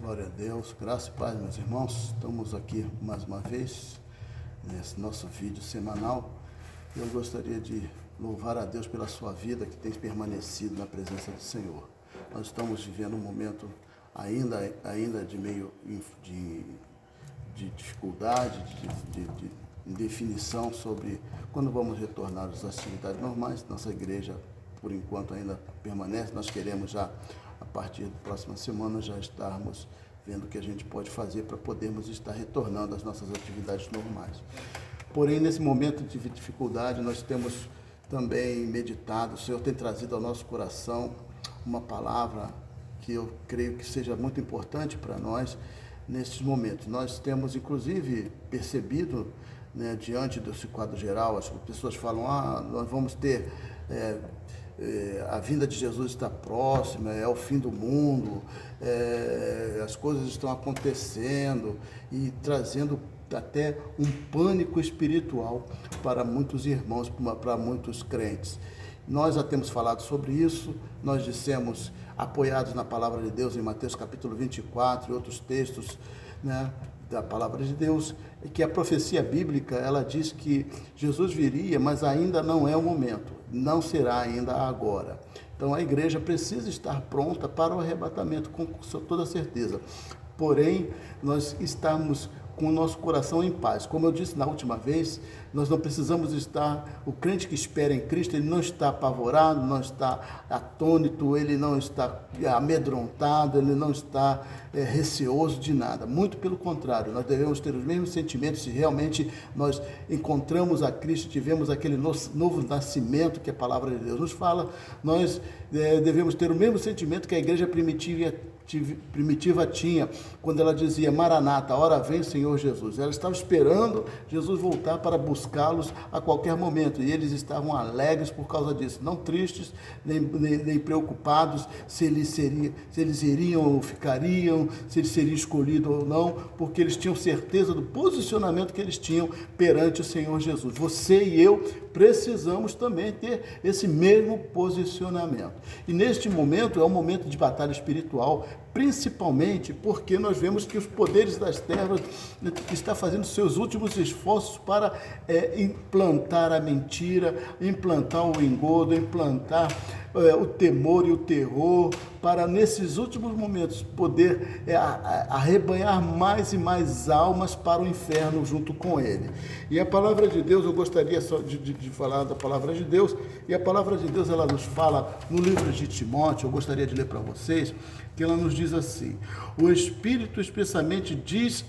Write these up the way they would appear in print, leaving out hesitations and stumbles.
Glória a Deus, graça e paz, meus irmãos. Estamos aqui mais uma vez nesse nosso vídeo semanal. Eu gostaria de louvar a Deus pela sua vida que tem permanecido na presença do Senhor. Nós estamos vivendo um momento ainda de meio de dificuldade, de indefinição sobre quando vamos retornar às atividades normais. Nossa igreja, por enquanto, ainda permanece. Nós queremos já, a partir da próxima semana, já estarmos vendo o que a gente pode fazer para podermos estar retornando às nossas atividades normais. Porém, nesse momento de dificuldade, nós temos também meditado, o Senhor tem trazido ao nosso coração uma palavra que eu creio que seja muito importante para nós nesses momentos. Nós temos, inclusive, percebido, diante desse quadro geral, as pessoas falam, nós vamos ter... a vinda de Jesus está próxima, é o fim do mundo, as coisas estão acontecendo e trazendo até um pânico espiritual para muitos irmãos, para muitos crentes. Nós já temos falado sobre isso, nós dissemos, apoiados na palavra de Deus em Mateus capítulo 24 e outros textos, da palavra de Deus, que a profecia bíblica, ela diz que Jesus viria, mas ainda não é o momento, não será ainda agora. Então a igreja precisa estar pronta para o arrebatamento, com toda certeza. Porém, nós estamos com o nosso coração em paz. Como eu disse na última vez, nós não precisamos estar, o crente que espera em Cristo, ele não está apavorado, não está atônito, ele não está amedrontado, ele não está receoso de nada. Muito pelo contrário, nós devemos ter os mesmos sentimentos se realmente nós encontramos a Cristo, tivemos aquele novo nascimento que a palavra de Deus nos fala. Nós devemos ter o mesmo sentimento que a igreja primitiva tinha, quando ela dizia, Maranata, a hora vem, Senhor Jesus. Ela estava esperando Jesus voltar para buscá-los a qualquer momento, e eles estavam alegres por causa disso, não tristes, nem preocupados se eles iriam ou ficariam, se eles seriam escolhidos ou não, porque eles tinham certeza do posicionamento que eles tinham perante o Senhor Jesus. Você e eu precisamos também ter esse mesmo posicionamento. E neste momento é um momento de batalha espiritual, principalmente porque nós vemos que os poderes das trevas estão fazendo seus últimos esforços para implantar a mentira, implantar o engodo, implantar o temor e o terror, para nesses últimos momentos poder arrebanhar mais e mais almas para o inferno junto com ele. E a palavra de Deus, eu gostaria só de falar da palavra de Deus, e a palavra de Deus, ela nos fala no livro de Timóteo, eu gostaria de ler para vocês, que ela nos diz assim, o Espírito expressamente diz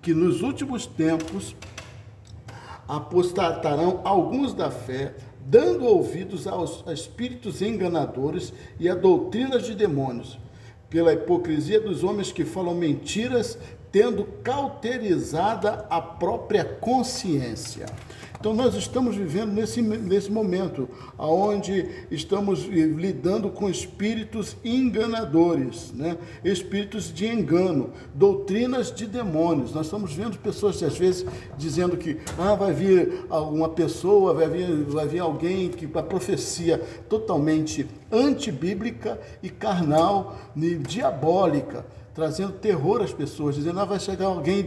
que nos últimos tempos apostatarão alguns da fé, dando ouvidos aos espíritos enganadores e a doutrinas de demônios, pela hipocrisia dos homens que falam mentiras, tendo cauterizada a própria consciência. Então nós estamos vivendo nesse momento, onde estamos lidando com espíritos enganadores, espíritos de engano, doutrinas de demônios. Nós estamos vendo pessoas, às vezes, dizendo que vai vir alguma pessoa, vai vir alguém que a profecia totalmente antibíblica e carnal, e diabólica, trazendo terror às pessoas, dizendo, vai chegar alguém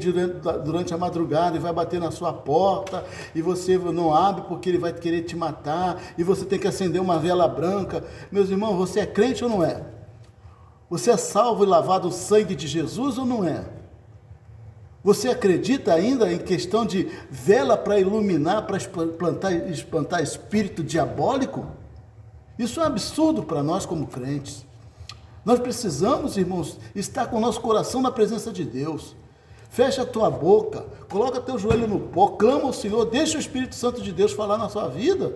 durante a madrugada e vai bater na sua porta, e você não abre porque ele vai querer te matar, e você tem que acender uma vela branca. Meus irmãos, você é crente ou não é? Você é salvo e lavado no sangue de Jesus ou não é? Você acredita ainda em questão de vela para iluminar, para espantar espírito diabólico? Isso é um absurdo para nós como crentes. Nós precisamos, irmãos, estar com o nosso coração na presença de Deus. Fecha a tua boca, coloca teu joelho no pó, clama ao Senhor, deixa o Espírito Santo de Deus falar na sua vida.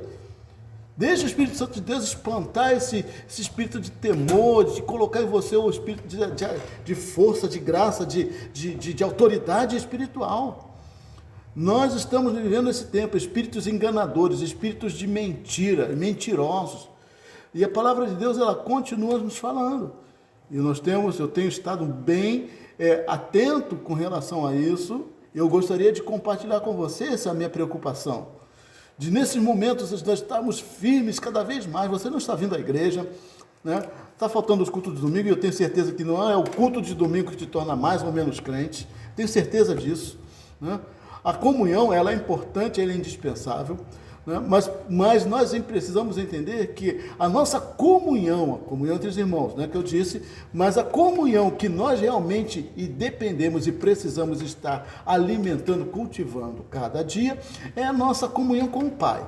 Deixa o Espírito Santo de Deus espantar esse espírito de temor, de colocar em você o espírito de força, de graça, de autoridade espiritual. Nós estamos vivendo esse tempo, espíritos enganadores, espíritos de mentira, mentirosos. E a palavra de Deus, ela continua nos falando. E eu tenho estado bem atento com relação a isso. Eu gostaria de compartilhar com você essa minha preocupação. Nesses momentos, nós estamos firmes cada vez mais. Você não está vindo à igreja, né? Está faltando os cultos de domingo, e eu tenho certeza que não é o culto de domingo que te torna mais ou menos crente, tenho certeza disso, né? A comunhão, ela é importante, ela é indispensável, né? Mas nós precisamos entender que a nossa comunhão, a comunhão entre os irmãos, né, que eu disse, mas a comunhão que nós realmente dependemos e precisamos estar alimentando, cultivando cada dia, é a nossa comunhão com o Pai,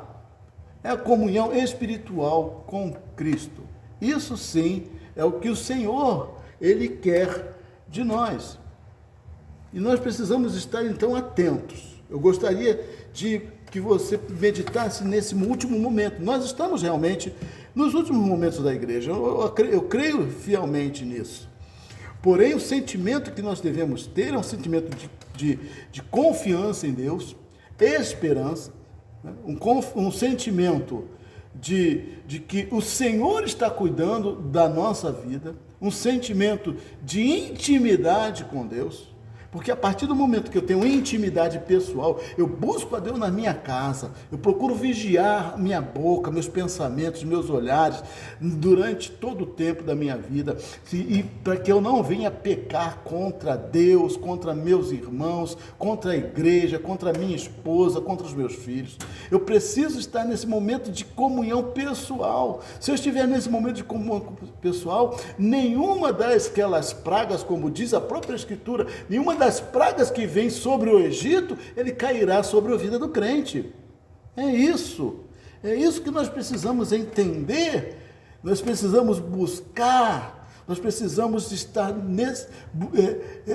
é a comunhão espiritual com Cristo. Isso sim é o que o Senhor, Ele quer de nós. E nós precisamos estar então atentos. Eu gostaria de que você meditasse nesse último momento. Nós estamos realmente nos últimos momentos da igreja. Eu creio fielmente nisso. Porém, o sentimento que nós devemos ter é um sentimento de confiança em Deus, esperança, né? Um sentimento de que o Senhor está cuidando da nossa vida, um sentimento de intimidade com Deus, porque a partir do momento que eu tenho intimidade pessoal, eu busco a Deus na minha casa, eu procuro vigiar minha boca, meus pensamentos, meus olhares, durante todo o tempo da minha vida, e para que eu não venha pecar contra Deus, contra meus irmãos, contra a igreja, contra a minha esposa, contra os meus filhos. Eu preciso estar nesse momento de comunhão pessoal. Se eu estiver nesse momento de comunhão pessoal, nenhuma daquelas pragas, como diz a própria Escritura, nenhuma das pragas que vem sobre o Egito, ele cairá sobre a vida do crente. É isso que nós precisamos entender, nós precisamos buscar, nós precisamos estar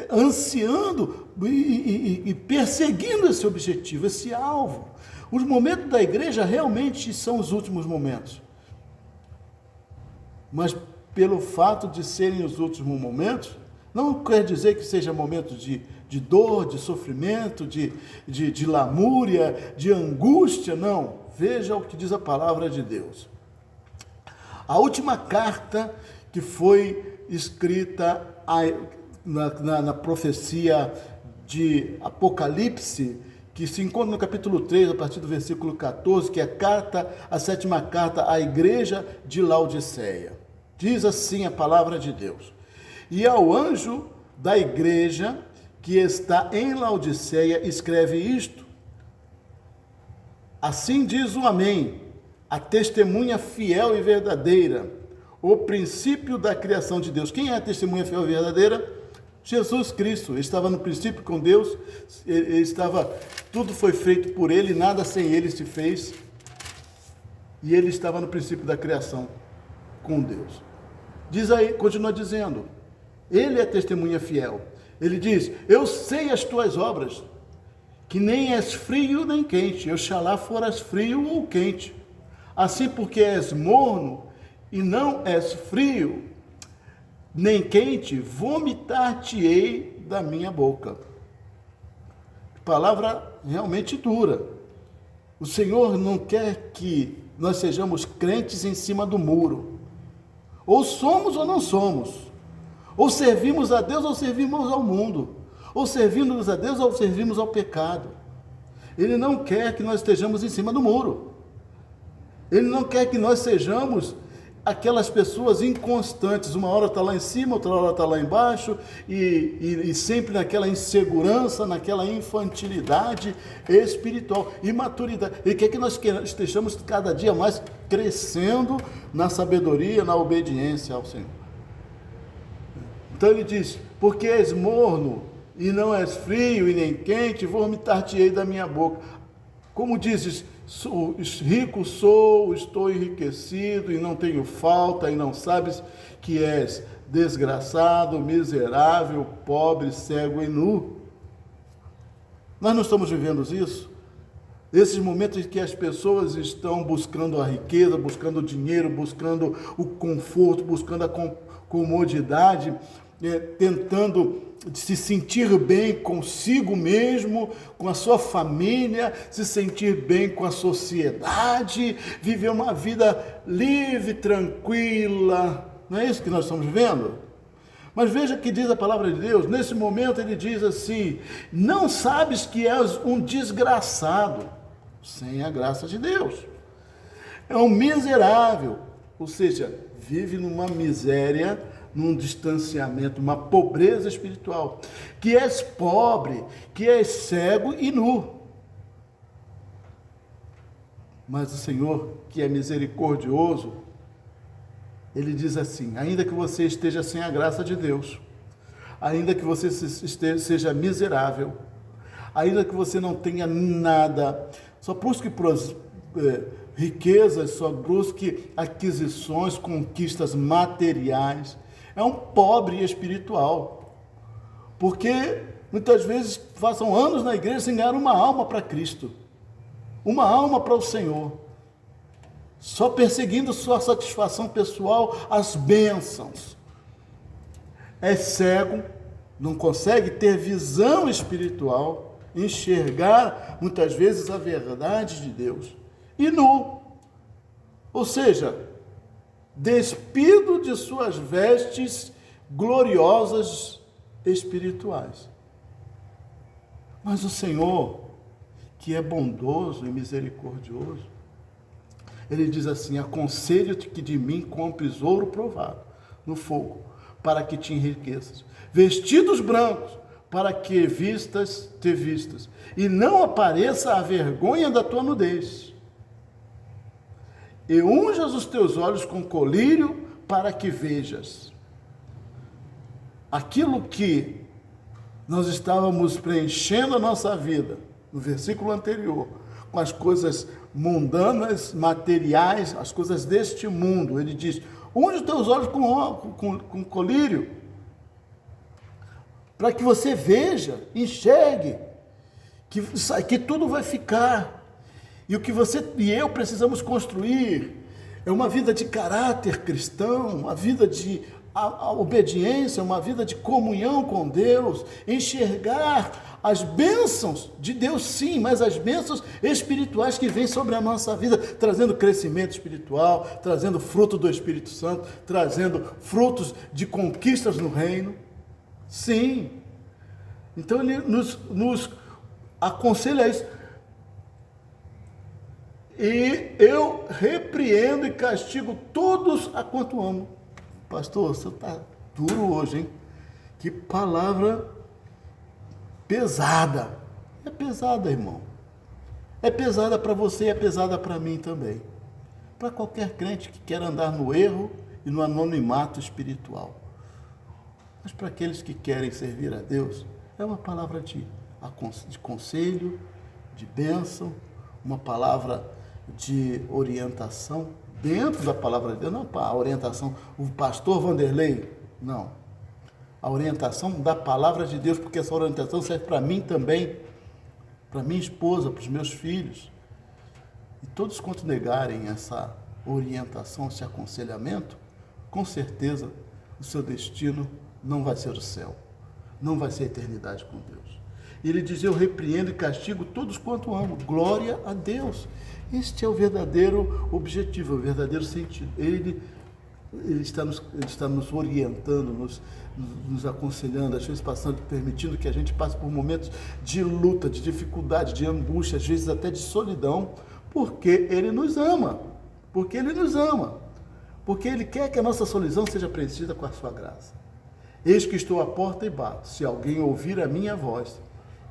ansiando e perseguindo esse objetivo, esse alvo. Os momentos da igreja realmente são os últimos momentos, mas pelo fato de serem os últimos momentos, não quer dizer que seja momento de dor, de sofrimento, de lamúria, de angústia, não. Veja o que diz a palavra de Deus. A última carta que foi escrita na profecia de Apocalipse, que se encontra no capítulo 3, a partir do versículo 14, que é a sétima carta à igreja de Laodiceia. Diz assim a palavra de Deus: e ao anjo da igreja que está em Laodiceia, escreve isto: assim diz o Amém, a testemunha fiel e verdadeira, o princípio da criação de Deus. Quem é a testemunha fiel e verdadeira? Jesus Cristo. Ele estava no princípio com Deus, tudo foi feito por ele, nada sem ele se fez, e ele estava no princípio da criação com Deus. Diz aí, continua dizendo, ele é testemunha fiel. Ele diz: eu sei as tuas obras, que nem és frio nem quente. Oxalá foras frio ou quente. Assim, porque és morno e não és frio nem quente, vomitar-te-ei da minha boca. Palavra realmente dura. O Senhor não quer que nós sejamos crentes em cima do muro. Ou somos ou não somos. Ou servimos a Deus ou servimos ao mundo. Ou servimos a Deus ou servimos ao pecado. Ele não quer que nós estejamos em cima do muro. Ele não quer que nós sejamos aquelas pessoas inconstantes. Uma hora está lá em cima, outra hora está lá embaixo, e sempre naquela insegurança, naquela infantilidade espiritual, imaturidade. Ele quer que nós estejamos cada dia mais crescendo na sabedoria, na obediência ao Senhor. Então ele diz: porque és morno e não és frio e nem quente, vomitar-te-ei da minha boca. Como dizes, rico sou, estou enriquecido e não tenho falta, e não sabes que és desgraçado, miserável, pobre, cego e nu. Nós não estamos vivendo isso? Esses momentos em que as pessoas estão buscando a riqueza, buscando o dinheiro, buscando o conforto, buscando a comodidade, tentando se sentir bem consigo mesmo, com a sua família, se sentir bem com a sociedade, viver uma vida livre, tranquila. Não é isso que nós estamos vivendo? Mas veja que diz a palavra de Deus. Nesse momento ele diz assim: não sabes que és um desgraçado sem a graça de Deus. É um miserável. ou seja, vive numa miséria, num distanciamento, uma pobreza espiritual, que és pobre, que és cego e nu. Mas o Senhor, que é misericordioso, Ele diz assim: ainda que você esteja sem a graça de Deus, ainda que você seja miserável, ainda que você não tenha nada, só busque riquezas, só busque aquisições, conquistas materiais, é um pobre espiritual, porque muitas vezes passam anos na igreja sem ganhar uma alma para Cristo, uma alma para o Senhor, só perseguindo sua satisfação pessoal, as bênçãos. É cego, não consegue ter visão espiritual, enxergar muitas vezes a verdade de Deus, e nu, ou seja, despido de suas vestes gloriosas espirituais. Mas o Senhor, que é bondoso e misericordioso, Ele diz assim: aconselho-te que de mim compres ouro provado no fogo, para que te enriqueças, vestidos brancos, para que te vistas, e não apareça a vergonha da tua nudez. E unjas os teus olhos com colírio, para que vejas. Aquilo que nós estávamos preenchendo a nossa vida, no versículo anterior, com as coisas mundanas, materiais, as coisas deste mundo, ele diz: unge os teus olhos com colírio, para que você veja, enxergue, que tudo vai ficar. E o que você e eu precisamos construir é uma vida de caráter cristão, uma vida de obediência, uma vida de comunhão com Deus, enxergar as bênçãos de Deus, sim, mas as bênçãos espirituais que vêm sobre a nossa vida, trazendo crescimento espiritual, trazendo fruto do Espírito Santo, trazendo frutos de conquistas no reino. Sim. Então ele nos aconselha isso. E eu repreendo e castigo todos a quanto amo. Pastor, você está duro hoje, hein? Que palavra pesada. É pesada, irmão. É pesada para você e é pesada para mim também. Para qualquer crente que quer andar no erro e no anonimato espiritual. Mas para aqueles que querem servir a Deus, é uma palavra de conselho, de bênção, uma palavra de orientação dentro da palavra de Deus, não a orientação, o pastor Vanderlei, não. A orientação da palavra de Deus, porque essa orientação serve para mim também, para minha esposa, para os meus filhos. E todos quanto negarem essa orientação, esse aconselhamento, com certeza o seu destino não vai ser o céu, não vai ser a eternidade com Deus. E ele diz: eu repreendo e castigo todos quanto amo. Glória a Deus. Este é o verdadeiro objetivo, o verdadeiro sentido. Ele está nos orientando, nos aconselhando, às vezes permitindo que a gente passe por momentos de luta, de dificuldade, de angústia, às vezes até de solidão, porque Ele nos ama. Porque Ele nos ama. Porque Ele quer que a nossa solidão seja preenchida com a sua graça. Eis que estou à porta e bato. Se alguém ouvir a minha voz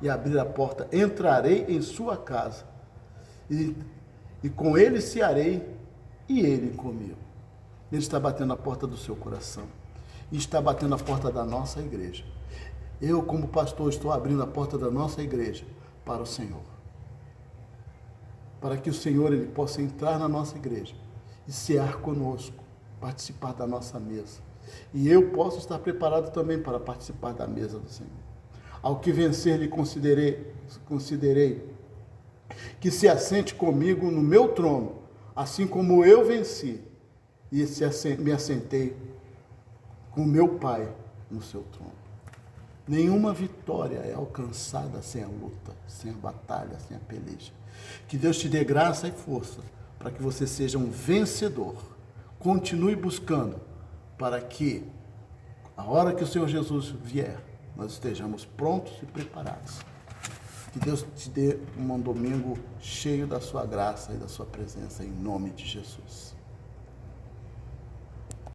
e abrir a porta, entrarei em sua casa e com ele cearei e ele comigo. Ele está batendo a porta do seu coração e está batendo a porta da nossa igreja. Eu, como pastor, estou abrindo a porta da nossa igreja para o Senhor, para que o Senhor ele possa entrar na nossa igreja e cear conosco, participar da nossa mesa. E eu posso estar preparado também para participar da mesa do Senhor. Ao que vencer, lhe considerei que se assente comigo no meu trono, assim como eu venci e me assentei com meu Pai no seu trono. Nenhuma vitória é alcançada sem a luta, sem a batalha, sem a peleja. Que Deus te dê graça e força para que você seja um vencedor. Continue buscando para que, a hora que o Senhor Jesus vier, nós estejamos prontos e preparados. Que Deus te dê um domingo cheio da sua graça e da sua presença, em nome de Jesus.